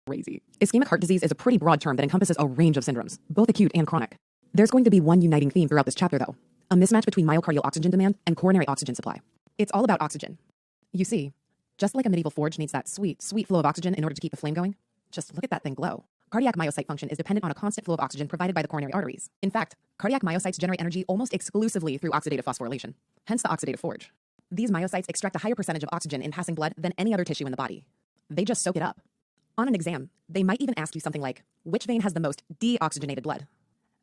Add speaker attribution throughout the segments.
Speaker 1: crazy. Ischemic heart disease is a pretty broad term that encompasses a range of syndromes, both acute and chronic. There's going to be one uniting theme throughout this chapter, though: a mismatch between myocardial oxygen demand and coronary oxygen supply. It's all about oxygen. You see, just like a medieval forge needs that sweet, sweet flow of oxygen in order to keep the flame going, just look at that thing glow. Cardiac myocyte function is dependent on a constant flow of oxygen provided by the coronary arteries. In fact, cardiac myocytes generate energy almost exclusively through oxidative phosphorylation, hence the oxidative forge. These myocytes extract a higher percentage of oxygen in passing blood than any other tissue in the body. They just soak it up. On an exam, they might even ask you something like, which vein has the most deoxygenated blood?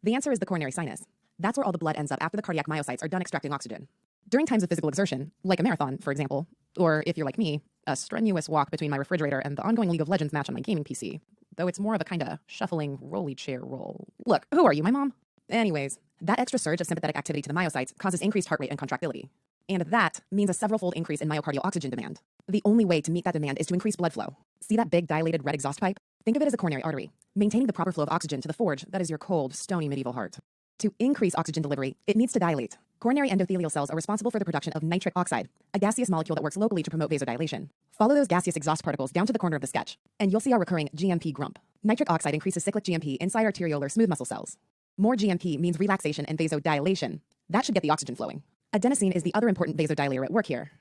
Speaker 1: The answer is the coronary sinus. That's where all the blood ends up after the cardiac myocytes are done extracting oxygen. During times of physical exertion, like a marathon, for example, or if you're like me, a strenuous walk between my refrigerator and the ongoing League of Legends match on my gaming PC, though it's more of a kind of shuffling, rolly chair roll. Look, who are you, my mom? Anyways, that extra surge of sympathetic activity to the myocytes causes increased heart rate and contractility. And that means a several-fold increase in myocardial oxygen demand. The only way to meet that demand is to increase blood flow. See that big dilated red exhaust pipe? Think of it as a coronary artery, maintaining the proper flow of oxygen to the forge that is your cold, stony medieval heart. To increase oxygen delivery, it needs to dilate. Coronary endothelial cells are responsible for the production of nitric oxide, a gaseous molecule that works locally to promote vasodilation. Follow those gaseous exhaust particles down to the corner of the sketch, and you'll see our recurring GMP grump. Nitric oxide increases cyclic GMP inside arteriolar smooth muscle cells. More GMP means relaxation and vasodilation. That should get the oxygen flowing. Adenosine is the other important vasodilator at work here.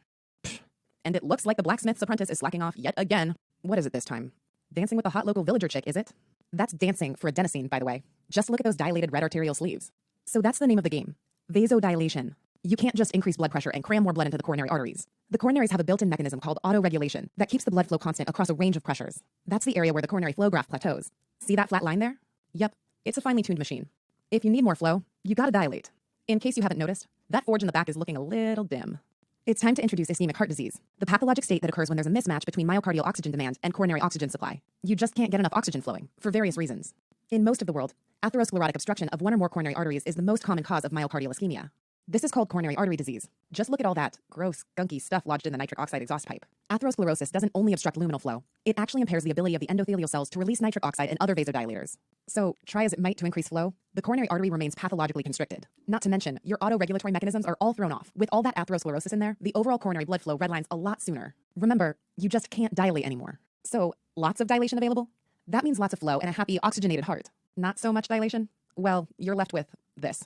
Speaker 1: And it looks like the blacksmith's apprentice is slacking off yet again. What is it this time? Dancing with the hot local villager chick, is it? That's dancing for adenosine, by the way. Just look at those dilated red arterial sleeves. So that's the name of the game: vasodilation. You can't just increase blood pressure and cram more blood into the coronary arteries. The coronaries have a built-in mechanism called autoregulation that keeps the blood flow constant across a range of pressures. That's the area where the coronary flow graph plateaus. See that flat line there? Yep, it's a finely tuned machine. If you need more flow, you gotta dilate. In case you haven't noticed, that forge in the back is looking a little dim. It's time to introduce ischemic heart disease, the pathologic state that occurs when there's a mismatch between myocardial oxygen demand and coronary oxygen supply. You just can't get enough oxygen flowing, for various reasons. In most of the world, atherosclerotic obstruction of one or more coronary arteries is the most common cause of myocardial ischemia. This is called coronary artery disease. Just look at all that gross, gunky stuff lodged in the nitric oxide exhaust pipe. Atherosclerosis doesn't only obstruct luminal flow, it actually impairs the ability of the endothelial cells to release nitric oxide and other vasodilators. So, try as it might to increase flow, the coronary artery remains pathologically constricted. Not to mention, your autoregulatory mechanisms are all thrown off. With all that atherosclerosis in there, the overall coronary blood flow redlines a lot sooner. Remember, you just can't dilate anymore. So, lots of dilation available? That means lots of flow and a happy oxygenated heart. Not so much dilation? Well, you're left with this.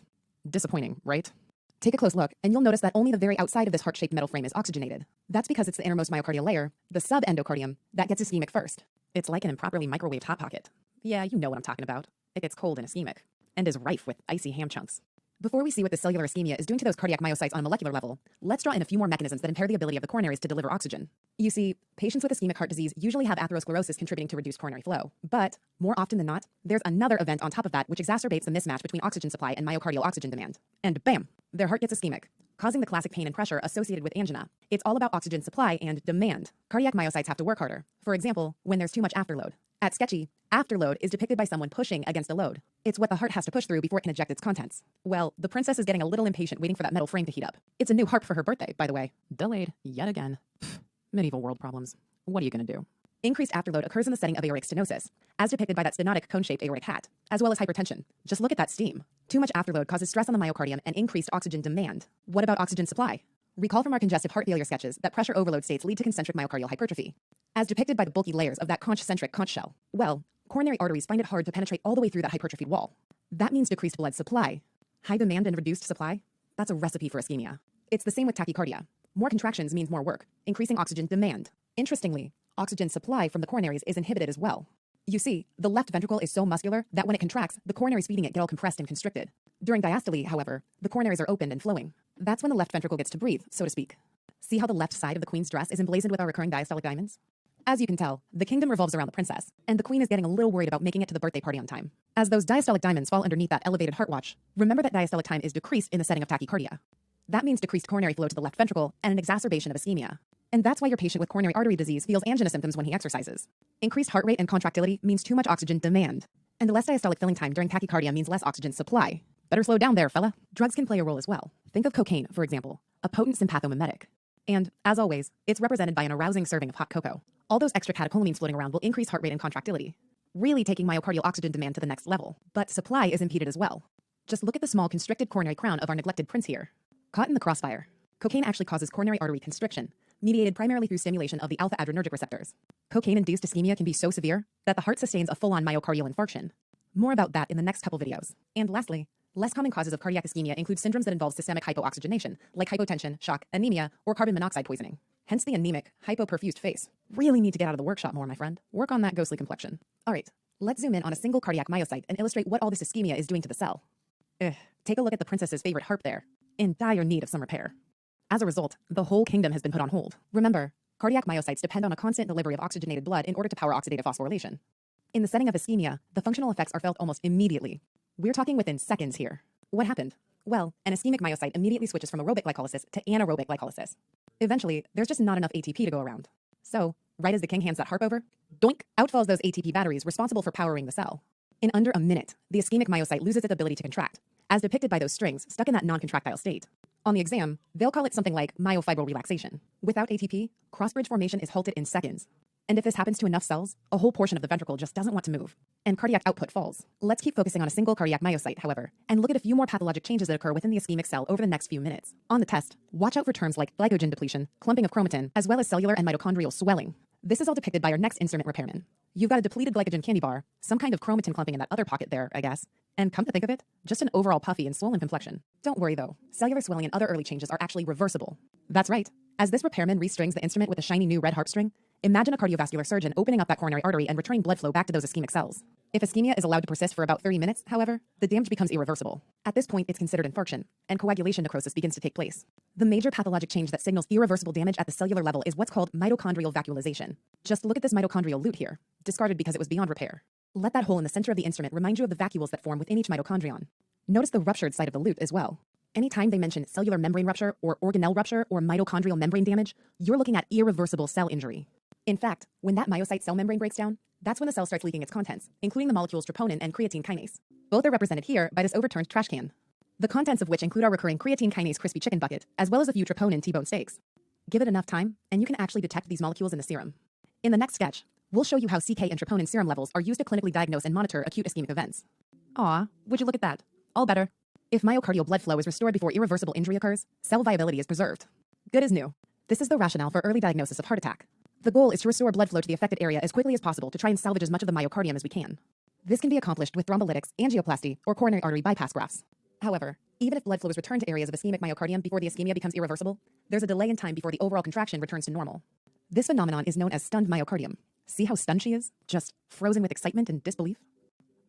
Speaker 1: Disappointing, right? Take a close look, and you'll notice that only the very outside of this heart-shaped metal frame is oxygenated. That's because it's the innermost myocardial layer, the subendocardium, that gets ischemic first. It's like an improperly microwaved Hot Pocket. Yeah, you know what I'm talking about. It gets cold and ischemic, and is rife with icy ham chunks. Before we see what the cellular ischemia is doing to those cardiac myocytes on a molecular level, let's draw in a few more mechanisms that impair the ability of the coronaries to deliver oxygen. You see, patients with ischemic heart disease usually have atherosclerosis contributing to reduced coronary flow. But, more often than not, there's another event on top of that which exacerbates the mismatch between oxygen supply and myocardial oxygen demand. And bam! Their heart gets ischemic, causing the classic pain and pressure associated with angina. It's all about oxygen supply and demand. Cardiac myocytes have to work harder. For example, when there's too much afterload. At Sketchy, afterload is depicted by someone pushing against a load. It's what the heart has to push through before it can eject its contents. Well, the princess is getting a little impatient waiting for that metal frame to heat up. It's a new harp for her birthday, by the way. Delayed yet again. Medieval world problems. What are you gonna do? Increased afterload occurs in the setting of aortic stenosis, as depicted by that stenotic cone-shaped aortic hat, as well as hypertension. Just look at that steam. Too much afterload causes stress on the myocardium and increased oxygen demand. What about oxygen supply? Recall from our congestive heart failure sketches that pressure overload states lead to concentric myocardial hypertrophy, as depicted by the bulky layers of that concentric conch shell. Well, coronary arteries find it hard to penetrate all the way through that hypertrophied wall. That means decreased blood supply. High demand and reduced supply? That's a recipe for ischemia. It's the same with tachycardia. More contractions means more work, increasing oxygen demand. Interestingly, oxygen supply from the coronaries is inhibited as well. You see, the left ventricle is so muscular that when it contracts, the coronaries feeding it get all compressed and constricted. During diastole, however, the coronaries are opened and flowing. That's when the left ventricle gets to breathe, so to speak. See how the left side of the queen's dress is emblazoned with our recurring diastolic diamonds? As you can tell, the kingdom revolves around the princess, and the queen is getting a little worried about making it to the birthday party on time. As those diastolic diamonds fall underneath that elevated heart watch, remember that diastolic time is decreased in the setting of tachycardia. That means decreased coronary flow to the left ventricle and an exacerbation of ischemia. And that's why your patient with coronary artery disease feels angina symptoms when he exercises. Increased heart rate and contractility means too much oxygen demand. And less diastolic filling time during tachycardia means less oxygen supply. Better slow down there, fella. Drugs can play a role as well. Think of cocaine, for example, a potent sympathomimetic. And, as always, it's represented by an arousing serving of hot cocoa. All those extra catecholamines floating around will increase heart rate and contractility, really taking myocardial oxygen demand to the next level. But supply is impeded as well. Just look at the small constricted coronary crown of our neglected prince here. Caught in the crossfire. Cocaine actually causes coronary artery constriction, mediated primarily through stimulation of the alpha adrenergic receptors. Cocaine-induced ischemia can be so severe that the heart sustains a full-on myocardial infarction. More about that in the next couple videos. And lastly, less common causes of cardiac ischemia include syndromes that involve systemic hypooxygenation, like hypotension, shock, anemia, or carbon monoxide poisoning. Hence the anemic, hypoperfused face. Really need to get out of the workshop more, my friend. Work on that ghostly complexion. All right, let's zoom in on a single cardiac myocyte and illustrate what all this ischemia is doing to the cell. Take a look at the princess's favorite harp there, in dire need of some repair. As a result, the whole kingdom has been put on hold. Remember, cardiac myocytes depend on a constant delivery of oxygenated blood in order to power oxidative phosphorylation. In the setting of ischemia, the functional effects are felt almost immediately. We're talking within seconds here. What happened? Well, an ischemic myocyte immediately switches from aerobic glycolysis to anaerobic glycolysis. Eventually, there's just not enough ATP to go around. So, right as the king hands that harp over, doink, out falls those ATP batteries responsible for powering the cell. In under a minute, the ischemic myocyte loses its ability to contract, as depicted by those strings stuck in that non-contractile state. On the exam, they'll call it something like myofibril relaxation. Without ATP, cross-bridge formation is halted in seconds. And if this happens to enough cells, a whole portion of the ventricle just doesn't want to move, and cardiac output falls. Let's keep focusing on a single cardiac myocyte, however, and look at a few more pathologic changes that occur within the ischemic cell over the next few minutes. On the test, watch out for terms like glycogen depletion, clumping of chromatin, as well as cellular and mitochondrial swelling. This is all depicted by our next instrument repairman. You've got a depleted glycogen candy bar, some kind of chromatin clumping in that other pocket there, I guess, and come to think of it, just an overall puffy and swollen complexion. Don't worry though, cellular swelling and other early changes are actually reversible. That's right. As this repairman restrings the instrument with a shiny new red harp string, imagine a cardiovascular surgeon opening up that coronary artery and returning blood flow back to those ischemic cells. If ischemia is allowed to persist for about 30 minutes, however, the damage becomes irreversible. At this point, it's considered infarction, and coagulation necrosis begins to take place. The major pathologic change that signals irreversible damage at the cellular level is what's called mitochondrial vacuolization. Just look at this mitochondrial lute here, discarded because it was beyond repair. Let that hole in the center of the instrument remind you of the vacuoles that form within each mitochondrion. Notice the ruptured side of the lute as well. Anytime they mention cellular membrane rupture or organelle rupture or mitochondrial membrane damage, you're looking at irreversible cell injury. In fact, when that myocyte cell membrane breaks down, that's when the cell starts leaking its contents, including the molecules troponin and creatine kinase. Both are represented here by this overturned trash can, the contents of which include our recurring creatine kinase crispy chicken bucket, as well as a few troponin T-bone steaks. Give it enough time, and you can actually detect these molecules in the serum. In the next sketch, we'll show you how CK and troponin serum levels are used to clinically diagnose and monitor acute ischemic events. Aw, would you look at that? All better. If myocardial blood flow is restored before irreversible injury occurs, cell viability is preserved. Good as new. This is the rationale for early diagnosis of heart attack. The goal is to restore blood flow to the affected area as quickly as possible to try and salvage as much of the myocardium as we can. This can be accomplished with thrombolytics, angioplasty, or coronary artery bypass grafts. However, even if blood flow is returned to areas of ischemic myocardium before the ischemia becomes irreversible, there's a delay in time before the overall contraction returns to normal. This phenomenon is known as stunned myocardium. See how stunned she is? Just frozen with excitement and disbelief?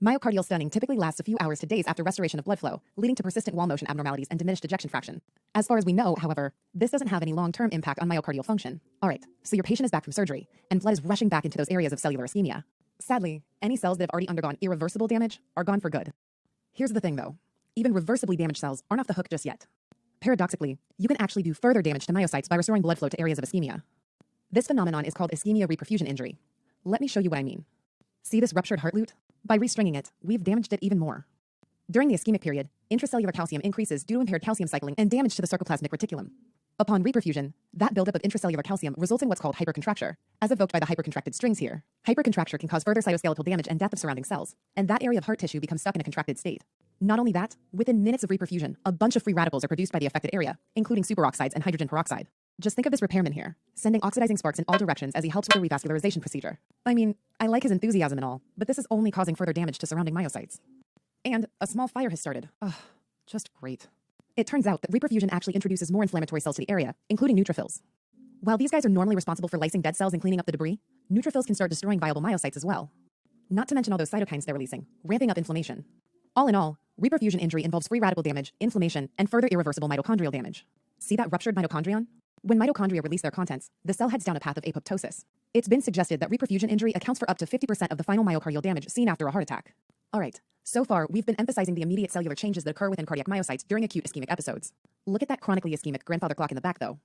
Speaker 1: Myocardial stunning typically lasts a few hours to days after restoration of blood flow, leading to persistent wall motion abnormalities and diminished ejection fraction. As far as we know, however, this doesn't have any long-term impact on myocardial function. All right, so your patient is back from surgery, and blood is rushing back into those areas of cellular ischemia. Sadly, any cells that have already undergone irreversible damage are gone for good. Here's the thing though, even reversibly damaged cells aren't off the hook just yet. Paradoxically, you can actually do further damage to myocytes by restoring blood flow to areas of ischemia. This phenomenon is called ischemia reperfusion injury. Let me show you what I mean. See this ruptured heart lute? By restringing it, we've damaged it even more. During the ischemic period, intracellular calcium increases due to impaired calcium cycling and damage to the sarcoplasmic reticulum. Upon reperfusion, that buildup of intracellular calcium results in what's called hypercontracture, as evoked by the hypercontracted strings here. Hypercontracture can cause further cytoskeletal damage and death of surrounding cells, and that area of heart tissue becomes stuck in a contracted state. Not only that, within minutes of reperfusion, a bunch of free radicals are produced by the affected area, including superoxides and hydrogen peroxide. Just think of this repairman here, sending oxidizing sparks in all directions as he helps with the revascularization procedure. I mean, I like his enthusiasm and all, but this is only causing further damage to surrounding myocytes. And a small fire has started. Ugh, just great. It turns out that reperfusion actually introduces more inflammatory cells to the area, including neutrophils. While these guys are normally responsible for lysing dead cells and cleaning up the debris, neutrophils can start destroying viable myocytes as well. Not to mention all those cytokines they're releasing, ramping up inflammation. All in all, reperfusion injury involves free radical damage, inflammation, and further irreversible mitochondrial damage. See that ruptured mitochondrion? When mitochondria release their contents, the cell heads down a path of apoptosis. It's been suggested that reperfusion injury accounts for up to 50% of the final myocardial damage seen after a heart attack. Alright, so far we've been emphasizing the immediate cellular changes that occur within cardiac myocytes during acute ischemic episodes. Look at that chronically ischemic grandfather clock in the back though.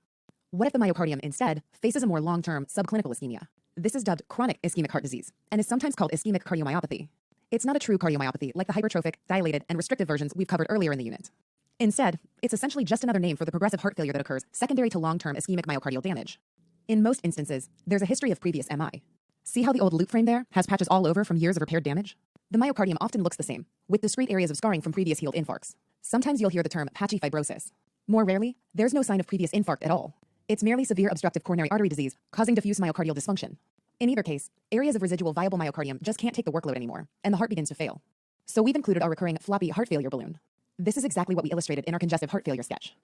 Speaker 1: What if the myocardium instead faces a more long-term subclinical ischemia? This is dubbed chronic ischemic heart disease and is sometimes called ischemic cardiomyopathy. It's not a true cardiomyopathy like the hypertrophic, dilated, and restrictive versions we've covered earlier in the unit. Instead, it's essentially just another name for the progressive heart failure that occurs secondary to long-term ischemic myocardial damage. In most instances, there's a history of previous MI. See how the old loop frame there has patches all over from years of repaired damage? The myocardium often looks the same, with discrete areas of scarring from previous healed infarcts. Sometimes you'll hear the term patchy fibrosis. More rarely, there's no sign of previous infarct at all. It's merely severe obstructive coronary artery disease causing diffuse myocardial dysfunction. In either case, areas of residual viable myocardium just can't take the workload anymore, and the heart begins to fail. So we've included our recurring floppy heart failure balloon. This is exactly what we illustrated in our congestive heart failure sketch.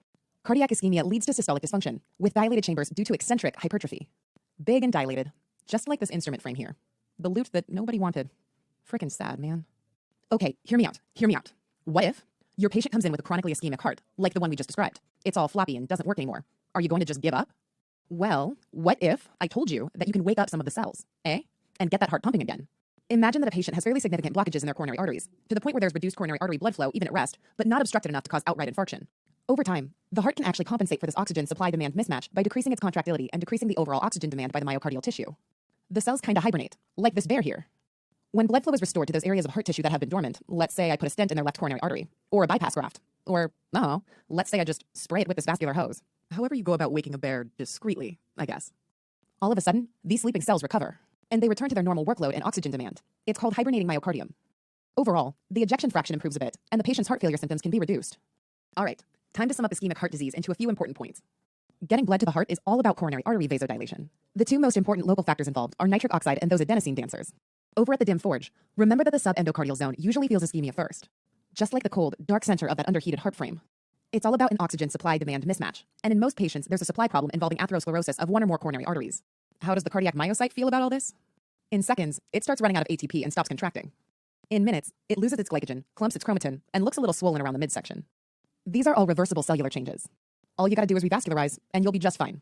Speaker 1: Cardiac ischemia leads to systolic dysfunction, with dilated chambers due to eccentric hypertrophy. Big and dilated, just like this instrument frame here. The loot that nobody wanted. Frickin' sad, man. Okay, hear me out. What if your patient comes in with a chronically ischemic heart, like the one we just described? It's all floppy and doesn't work anymore. Are you going to just give up? Well, what if I told you that you can wake up some of the cells, eh? And get that heart pumping again? Imagine that a patient has fairly significant blockages in their coronary arteries, to the point where there's reduced coronary artery blood flow even at rest, but not obstructed enough to cause outright infarction. Over time, the heart can actually compensate for this oxygen supply-demand mismatch by decreasing its contractility and decreasing the overall oxygen demand by the myocardial tissue. The cells kinda hibernate, like this bear here. When blood flow is restored to those areas of heart tissue that have been dormant, let's say I put a stent in their left coronary artery, or a bypass graft, or, I don't know, let's say I just spray it with this vascular hose. However you go about waking a bear discreetly, I guess. All of a sudden, these sleeping cells recover, and they return to their normal workload and oxygen demand. It's called hibernating myocardium. Overall, the ejection fraction improves a bit, and the patient's heart failure symptoms can be reduced. All right, time to sum up ischemic heart disease into a few important points. Getting blood to the heart is all about coronary artery vasodilation. The two most important local factors involved are nitric oxide and those adenosine dancers. Over at the dim forge, remember that the subendocardial zone usually feels ischemia first, just like the cold, dark center of that underheated heart frame. It's all about an oxygen supply-demand mismatch, and in most patients, there's a supply problem involving atherosclerosis of one or more coronary arteries. How does the cardiac myocyte feel about all this? In seconds, it starts running out of ATP and stops contracting. In minutes, it loses its glycogen, clumps its chromatin, and looks a little swollen around the midsection. These are all reversible cellular changes. All you gotta do is revascularize, and you'll be just fine.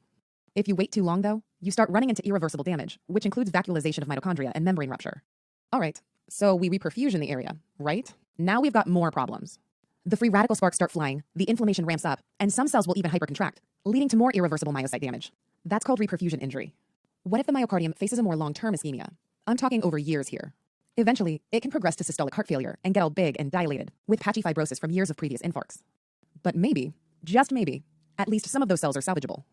Speaker 1: If you wait too long, though, you start running into irreversible damage, which includes vacuolization of mitochondria and membrane rupture. All right, so we reperfusion the area, right? Now we've got more problems. The free radical sparks start flying, the inflammation ramps up, and some cells will even hypercontract, leading to more irreversible myocyte damage. That's called reperfusion injury. What if the myocardium faces a more long-term ischemia? I'm talking over years here. Eventually, it can progress to systolic heart failure and get all big and dilated, with patchy fibrosis from years of previous infarcts. But maybe, just maybe, at least some of those cells are salvageable.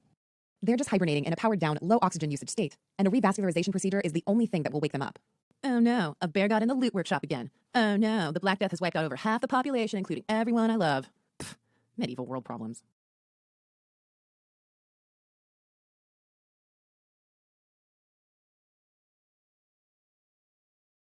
Speaker 1: They're just hibernating in a powered-down, low-oxygen usage state, and a revascularization procedure is the only thing that will wake them up. Oh no, a bear got in the loot workshop again. Oh no, the Black Death has wiped out over half the population, including everyone I love. Pfft, medieval world problems.